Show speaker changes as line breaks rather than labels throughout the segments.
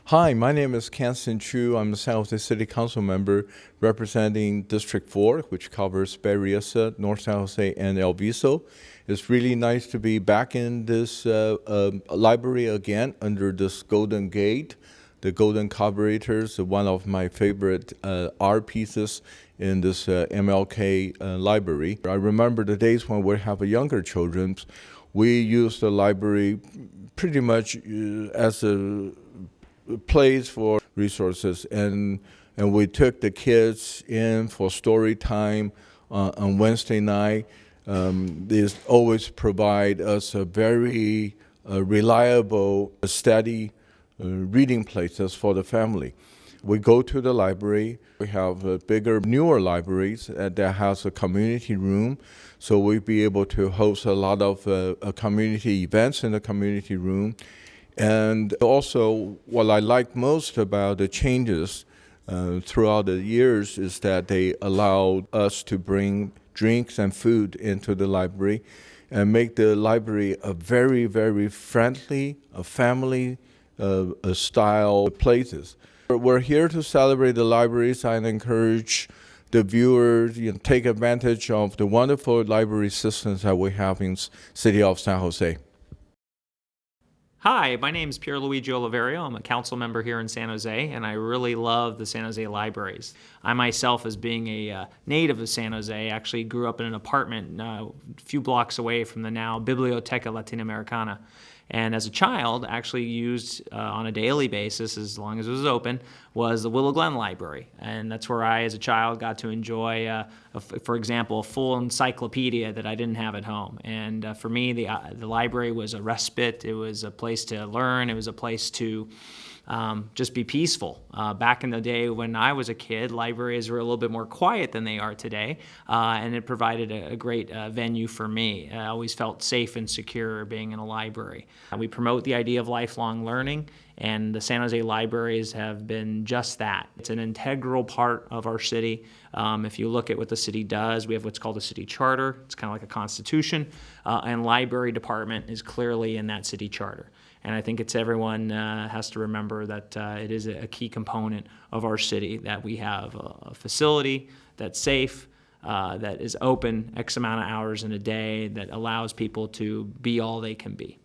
Hi, my name is Kansen Chu. I'm a San Jose City Council member representing District 4, which covers Berryessa, North San Jose, and El Viso. It's really nice to be back in this library again under this Golden Gate, the Golden Carburetors, one of my favorite art pieces in this MLK library. I remember the days when we have younger children. We use the library pretty much as a place for resources, and we took the kids in for story time on Wednesday night. They always provide us a very reliable, steady reading places for the family. We go to the library. We have bigger, newer libraries that has a community room, so we'll be able to host a lot of community events in the community room. And also, what I like most about the changes throughout the years is that they allowed us to bring drinks and food into the library and make the library a very, very friendly, family style places. We're here to celebrate the libraries and encourage the viewers, take advantage of the wonderful library systems that we have in City of San Jose.
Hi, my name is Pierluigi Oliverio. I'm a council member here in San Jose, and I really love the San Jose libraries. I myself, as being a native of San Jose, actually grew up in an apartment a few blocks away from the now Biblioteca Latinoamericana. And as a child, actually used on a daily basis, as long as it was open, was the Willow Glen Library. And that's where I, as a child, got to enjoy, for example, a full encyclopedia that I didn't have at home. And for me, the library was a respite. It was a place to learn. It was a place to just be peaceful. Back in the day when I was a kid, libraries were a little bit more quiet than they are today, and it provided a great venue for me. I always felt safe and secure being in a library. We promote the idea of lifelong learning, and the San Jose libraries have been just that. It's an integral part of our city. If you look at what the city does, we have what's called a city charter. It's kind of like a constitution, and library department is clearly in that city charter. And I think everyone has to remember that it is a key component of our city, that we have a facility that's safe, that is open X amount of hours in a day, that allows people to be all they can be.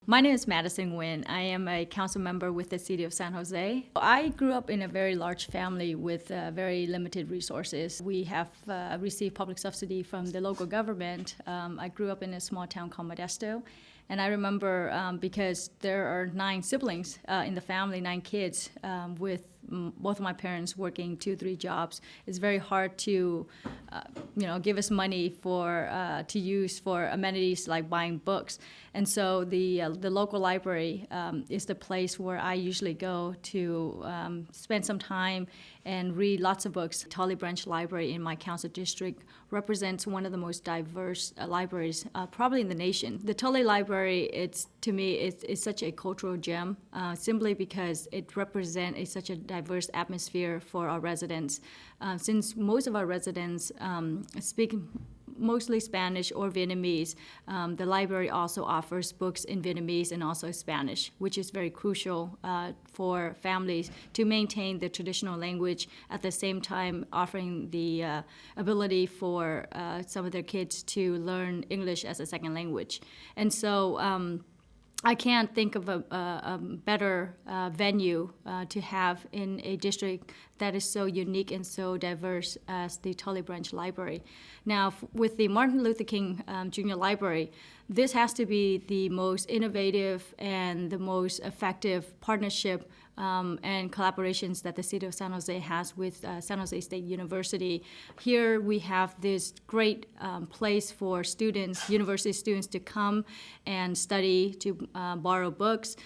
My name is Madison Nguyen. I am a council member with the City of San Jose. I grew up in a very large family with very limited resources. We have received public subsidy from the local government. I grew up in a small town called Modesto. And I remember because there are 9 siblings in the family, 9 kids, with both of my parents working 2-3 jobs. It's very hard to, give us money to use for amenities like buying books. And so the local library is the place where I usually go to spend some time and read lots of books. Tully Branch Library in my council district represents one of the most diverse libraries probably in the nation. The Tully Library, to me, it's such a cultural gem simply because it represents such a diverse atmosphere for our residents. Since most of our residents speak mostly Spanish or Vietnamese, the library also offers books in Vietnamese and also Spanish, which is very crucial for families to maintain the traditional language, at the same time offering the ability for some of their kids to learn English as a second language. And so I can't think of a better venue to have in a district that is so unique and so diverse as the Tully Branch Library. Now, with the Martin Luther King Jr. Library, this has to be the most innovative and the most effective partnership and collaborations that the City of San Jose has with San Jose State University. Here we have this great place for students, university students, to come and study, to borrow books,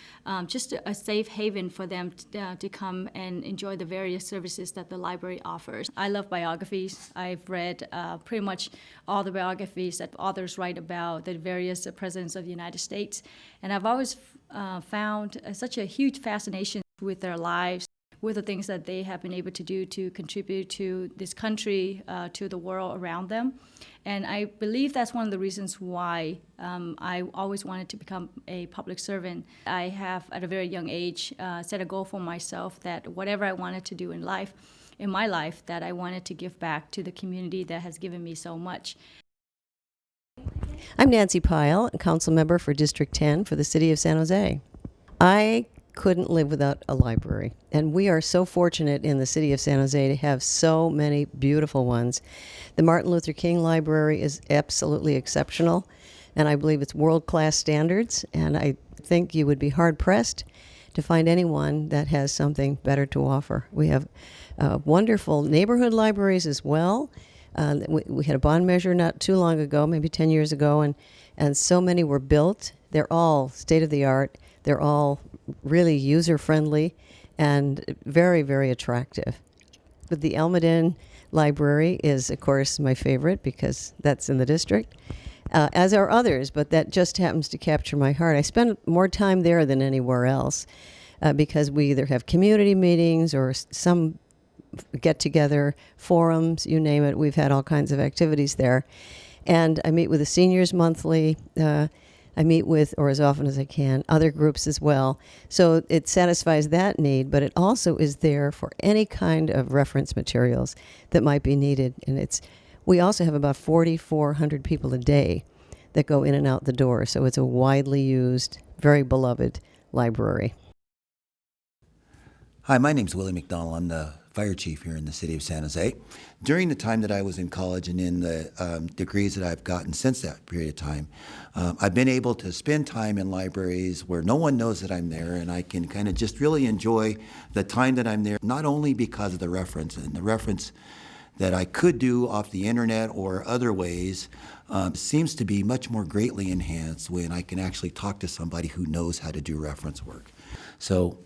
just a safe haven for them to come and enjoy the various services that the library offers. I love biographies. I've read pretty much all the biographies that authors write about the various presidents of the United States, and I've always found such a huge fascination with their lives, with the things that they have been able to do to contribute to this country, to the world around them. And I believe that's one of the reasons why I always wanted to become a public servant. I have, at a very young age, set a goal for myself that whatever I wanted to do in my life, that I wanted to give back to the community that has given me so much.
I'm Nancy Pyle, a council member for District 10 for the City of San Jose. I couldn't live without a library, and we are so fortunate in the City of San Jose to have so many beautiful ones. The Martin Luther King Library is absolutely exceptional, and I believe it's world-class standards, and I think you would be hard-pressed to find anyone that has something better to offer. We have wonderful neighborhood libraries as well. We had a bond measure not too long ago, maybe 10 years ago, and so many were built. They're all state-of-the-art. They're all really user-friendly and very, very attractive. But the Almaden Library is, of course, my favorite because that's in the district, as are others, but that just happens to capture my heart. I spend more time there than anywhere else because we either have community meetings or some get-together, forums, you name it. We've had all kinds of activities there. And I meet with the seniors monthly. I meet with, or as often as I can, other groups as well. So it satisfies that need, but it also is there for any kind of reference materials that might be needed. And we also have about 4,400 people a day that go in and out the door. So it's a widely used, very beloved library.
Hi, my name's Willie McDonald. I'm the fire chief here in the city of San Jose. During the time that I was in college and in the degrees that I've gotten since that period of time, I've been able to spend time in libraries where no one knows that I'm there, and I can kind of just really enjoy the time that I'm there, not only because of the reference, and the reference that I could do off the internet or other ways seems to be much more greatly enhanced when I can actually talk to somebody who knows how to do reference work. So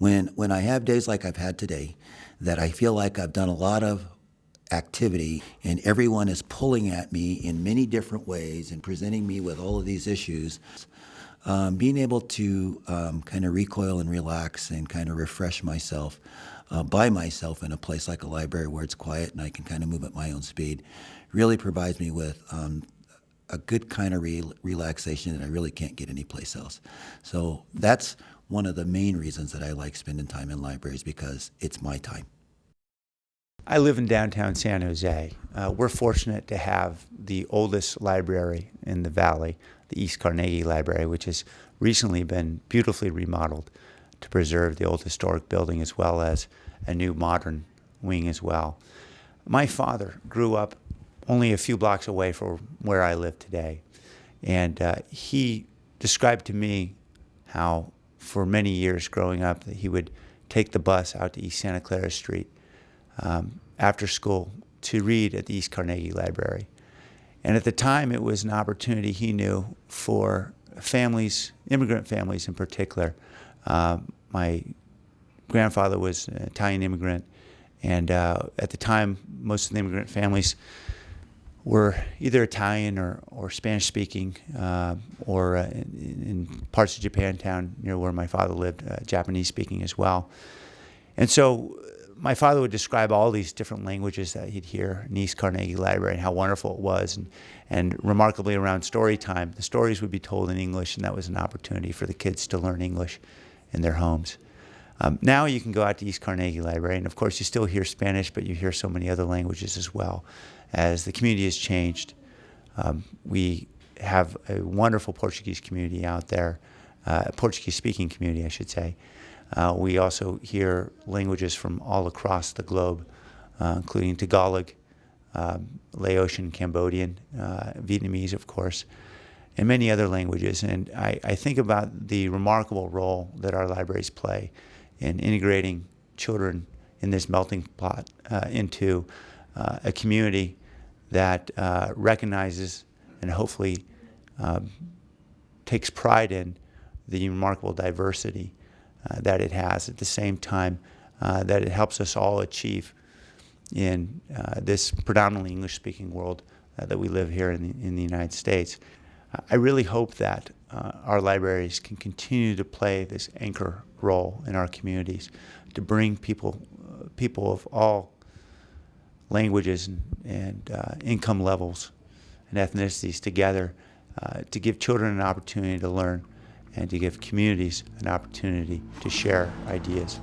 when I have days like I've had today, that I feel like I've done a lot of activity and everyone is pulling at me in many different ways and presenting me with all of these issues, being able to kind of recoil and relax and kind of refresh myself by myself in a place like a library where it's quiet and I can kind of move at my own speed really provides me with a good kind of relaxation that I really can't get anyplace else. So that's one of the main reasons that I like spending time in libraries, because it's my time.
I live in downtown San Jose. We're fortunate to have the oldest library in the valley, the East Carnegie Library, which has recently been beautifully remodeled to preserve the old historic building as well as a new modern wing as well. My father grew up only a few blocks away from where I live today, and he described to me how for many years growing up that he would take the bus out to East Santa Clara Street after school to read at the East Carnegie Library. And at the time, it was an opportunity he knew for families, immigrant families in particular. My grandfather was an Italian immigrant, and at the time, most of the immigrant families were either Italian or Spanish-speaking, or in parts of Japantown near where my father lived, Japanese-speaking as well. And so my father would describe all these different languages that he'd hear in East Carnegie Library and how wonderful it was. And remarkably, around story time, the stories would be told in English, and that was an opportunity for the kids to learn English in their homes. Now you can go out to East Carnegie Library, and of course you still hear Spanish, but you hear so many other languages as well. As the community has changed, we have a wonderful Portuguese community out there, Portuguese-speaking community, I should say. We also hear languages from all across the globe, including Tagalog, Laotian, Cambodian, Vietnamese, of course, and many other languages. And I think about the remarkable role that our libraries play in integrating children in this melting pot into a community that recognizes and hopefully takes pride in the remarkable diversity that it has, at the same time that it helps us all achieve in this predominantly English-speaking world that we live here in the United States. I really hope that our libraries can continue to play this anchor role in our communities, to bring people of all languages and income levels and ethnicities together, to give children an opportunity to learn and to give communities an opportunity to share ideas.